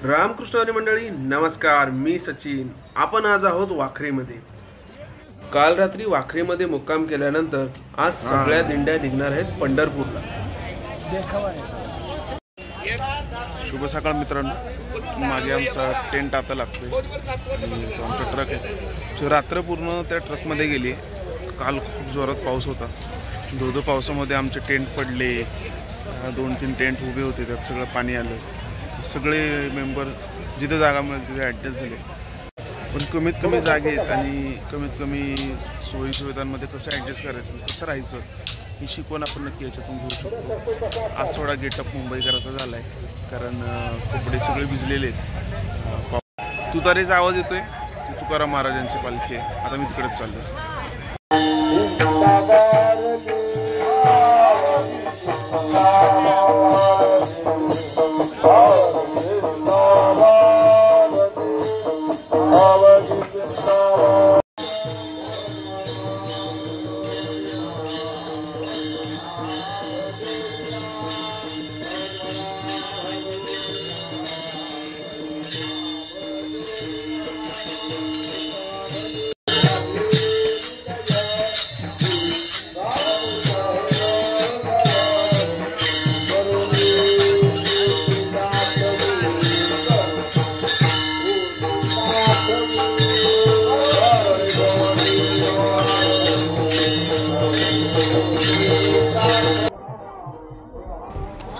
रामकृष्ण मंडळी नमस्कार, मी सचिन. आपण आज आहोत वाखरीमध्ये. काल रात्री वाखरीमध्ये मुक्काम केल्यानंतर आज सगळ्या दिंड्या निघणार आहेत पंढरपूरला. शुभ सकाळ मित्रांनो. मागे आमचा टेंट आता लागतोय आणि तो आमचा ट्रक आहे. रात्र पूर्ण त्या ट्रकमध्ये गेली. काल खूप जोरात पाऊस होता. धो पावसामध्ये आमचे टेंट पडले. 2-3 टेंट उभे होते, त्यात सगळं पाणी आलं. सगळे मेंबर जिथे जागा मिळेल तिथे ॲडजस्ट झाले. पण कमीत कमी जागेत आणि कमीत कमी सोयीसुविधांमध्ये कसं ॲडजस्ट करायचं, कसं राहायचं ही शिकवण आपण नक्की याच्यातून घेऊ शकतो. आज थोडा गेटअप मुंबईकराचा झाला आहे, कारण कपडे सगळे भिजलेले आहेत. तुतारीचा आवाज येतोय. तुकाराम महाराजांची पालखी आहे. आता मी तिकडेच चाललो.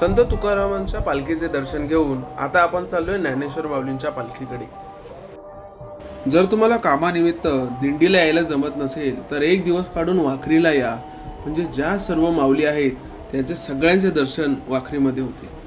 संत तुकारामांच्या पालखीचे दर्शन घेऊन आता आपण चाललोय ज्ञानेश्वर माऊलींच्या पालखीकडे. जर तुम्हाला कामानिमित्त दिंडीला यायला जमत नसेल तर एक दिवस काढून वाखरीला या. म्हणजे ज्या सर्व माऊली आहेत त्यांचे सगळ्यांचे दर्शन वाखरीमध्ये होते.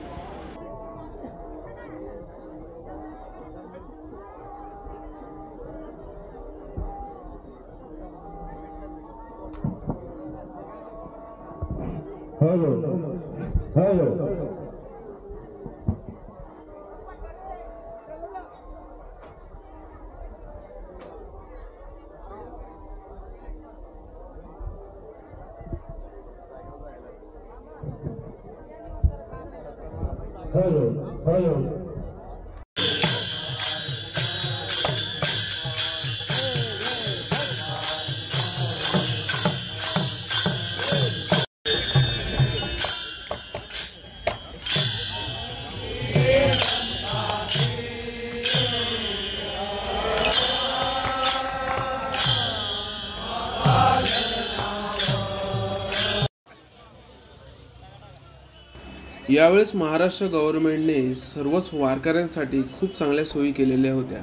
यावेळेस महाराष्ट्र गव्हर्नमेंटने सर्वच वारकऱ्यांसाठी खूप चांगल्या सोयी केलेल्या होत्या.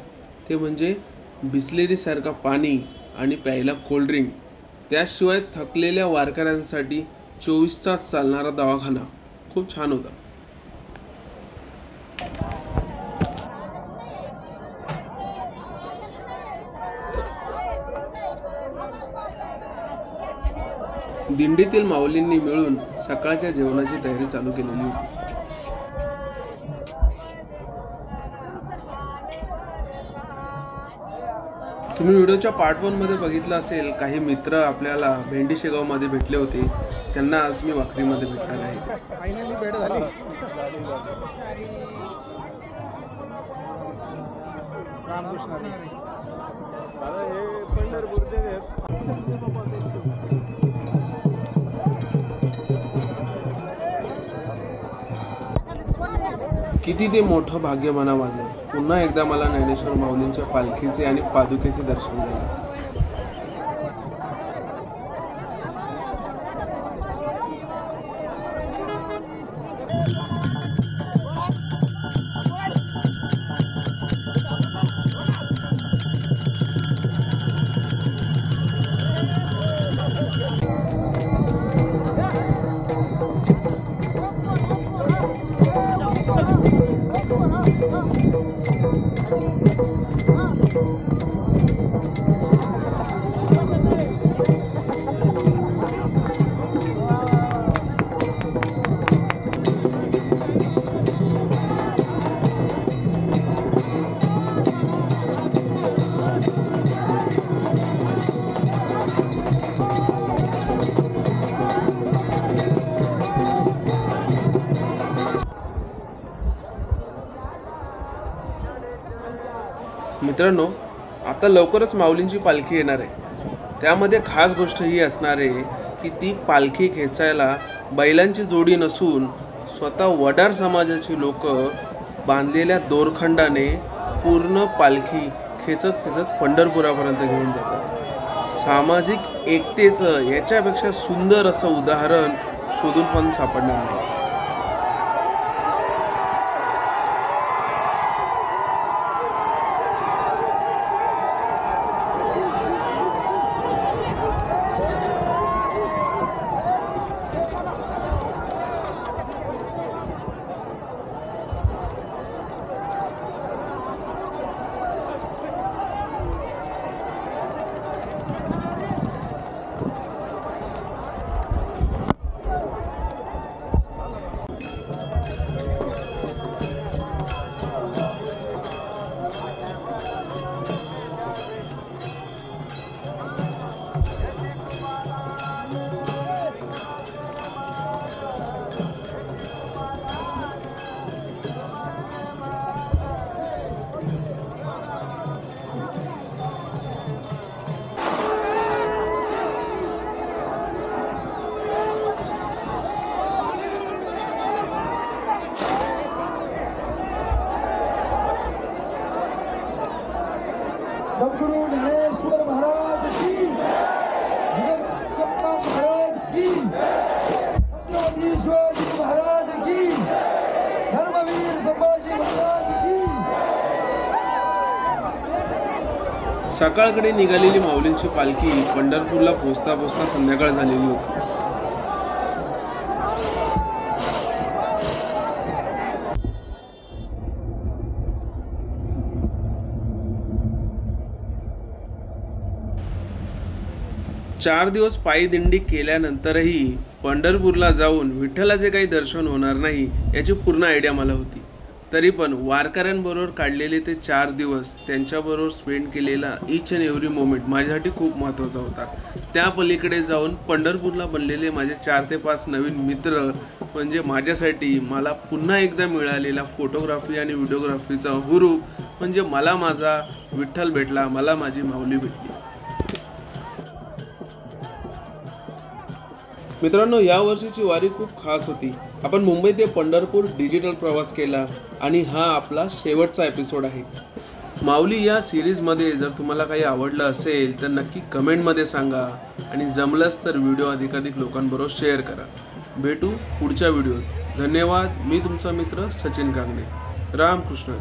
ते म्हणजे बिस्लेरीसारखा पाणी आणि प्यायला कोल्ड्रिंक. त्याशिवाय थकलेल्या वारकऱ्यांसाठी 24 तास चालणारा दवाखाना खूप छान होता. दिंडीतील माऊलींनी मिळून सकाळच्या जेवणाची तयारी चालू केलेली होती. तुम्ही व्हिडिओच्या पार्ट 1 मध्ये बघितलं असेल, काही मित्र आपल्याला भेंडी शेगाव मध्ये भेटले होते. त्यांना आज मी वाखरीमध्ये भेटणार आहे. किती ते मोठं भाग्य म्हणा माझं. पुन्हा एकदा मला ज्ञानेश्वर माऊलींच्या पालखीचे आणि पादुकेचे दर्शन झाले. मित्रांनो, आता लवकरच माऊलींची पालखी येणार आहे. त्यामध्ये खास गोष्ट ही असणार आहे की ती पालखी खेचायला बैलांची जोडी नसून स्वतः वडार समाजाची लोक बांधलेल्या दोरखंडाने पूर्ण पालखी खेचत पंढरपुरापर्यंत घेऊन जातात. सामाजिक एकतेचं याच्यापेक्षा सुंदर असं उदाहरण शोधून पण सापडणार नाही. सद्गुरु ज्ञानेश्वर महाराज की, जगद्गुरु महाराज की, छत्रपती शिवाजी महाराज की, धर्मवीर संभाजी महाराज की. सकाळकडे निघालेली माऊलींची पालखी पंढरपूरला पोचता पोचता संध्याकाळ झालेली होती. चार दिवस पायी दिंडी केल्यानंतरही पंढरपूरला जाऊन विठ्ठलाचे काही दर्शन होणार नाही याची पूर्ण आयडिया मला होती. तरी पण वारकऱ्यांबरोबर काढलेले ते 4 दिवस, त्यांच्याबरोबर स्पेंड केलेला ईच अँड एव्हरी मोमेंट माझ्यासाठी खूप महत्त्वाचा होता. त्या पलीकडे जाऊन पंढरपूरला बनलेले माझे 4 ते 5 नवीन मित्र म्हणजे माझ्यासाठी मला पुन्हा एकदा मिळालेला फोटोग्राफी आणि व्हिडिओग्राफीचा हुरूप म्हणजे मला माझा विठ्ठल भेटला, मला माझी माऊली भेटली. मित्रांनो, या वर्षीची वारी खूप खास होती. आपण मुंबई ते पंढरपूर डिजिटल प्रवास केला आणि हा आपला शेवटचा एपिसोड आहे. माऊली या सिरीजमध्ये जर तुम्हाला काही आवडलं असेल तर नक्की कमेंटमध्ये सांगा आणि जमलंच तर व्हिडिओ अधिकाधिक लोकांबरोबर शेअर करा. भेटू पुढच्या व्हिडिओत. धन्यवाद. मी तुमचा मित्र सचिन कांगणे. रामकृष्ण.